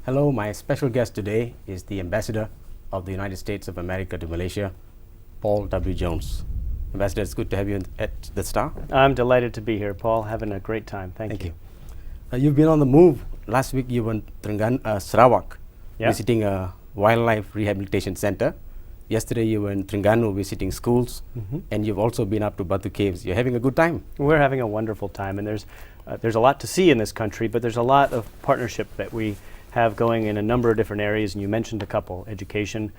Hello, my special guest today is the Ambassador of the United States of America to Malaysia, Paul W. Jones. Ambassador, it's good to have you at the Star. I'm delighted to be here, Paul. Having a great time. Thank you. You've been on the move. Last week you went to Sarawak, Yeah. visiting a wildlife rehabilitation center. Yesterday you were in Terengganu visiting schools, and you've also been up to Batu Caves. You're having a good time. We're having a wonderful time, and there's a lot to see in this country, but there's a lot of partnership that we have going in a number of different areas, and you mentioned a couple. Education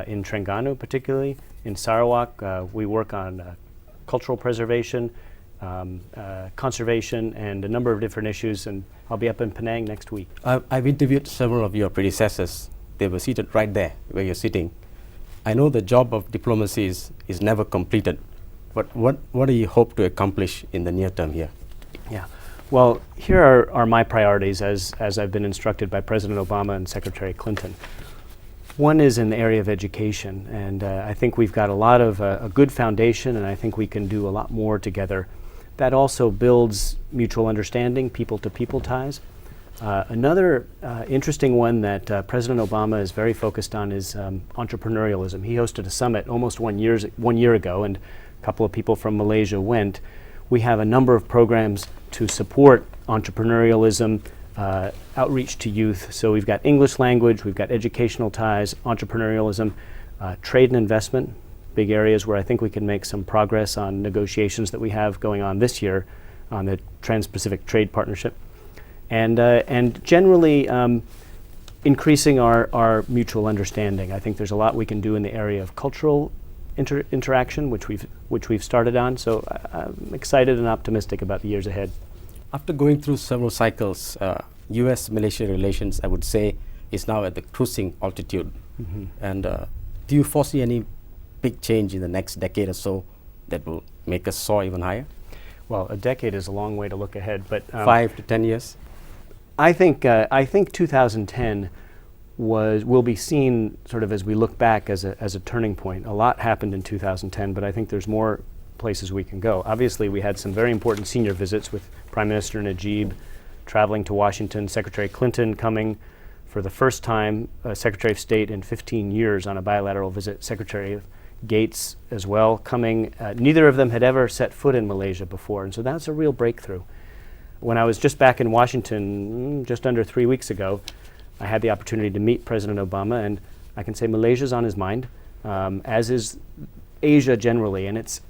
in Terengganu particularly. In Sarawak, we work on cultural preservation, conservation, and a number of different issues, and I'll be up in Penang next week. I've interviewed several of your predecessors. They were seated right there where you're sitting. I know the job of diplomacy is never completed, but what do you hope to accomplish in the near term here? Yeah. Well, here are my priorities as I've been instructed by President Obama and Secretary Clinton. One is in the area of education, and I think we've got a lot of a good foundation, and I think we can do a lot more together. That also builds mutual understanding, people-to-people ties. Another interesting one that President Obama is very focused on is entrepreneurialism. He hosted a summit almost 1 year ago, and a couple of people from Malaysia went. We have a number of programs to support entrepreneurialism, outreach to youth. So we've got English language, we've got educational ties, entrepreneurialism, trade and investment, big areas where I think we can make some progress on negotiations that we have going on this year on the Trans-Pacific Trade Partnership. And generally increasing our mutual understanding. I think there's a lot we can do in the area of cultural interaction, which we've started on. So I'm excited and optimistic about the years ahead. After going through several cycles, U.S.-Malaysia relations, I would say, is now at the cruising altitude. And do you foresee any big change in the next decade or so that will make us soar even higher? Well, a decade is a long way to look ahead, but 5 to 10 years. I think 2010 will be seen sort of as we look back as a turning point. A lot happened in 2010, but I think there's more places we can go. Obviously, we had some very important senior visits with Prime Minister Najib traveling to Washington, Secretary Clinton coming for the first time, Secretary of State in 15 years on a bilateral visit, Secretary Gates as well coming. Neither of them had ever set foot in Malaysia before, and so that's a real breakthrough. When I was just back in Washington just under 3 weeks ago, I had the opportunity to meet President Obama, and I can say Malaysia's on his mind, as is Asia generally, and it's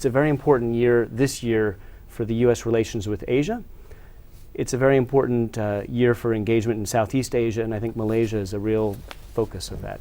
a very important year this year for the U.S. relations with Asia. It's a very important year for engagement in Southeast Asia, and I think Malaysia is a real focus of that.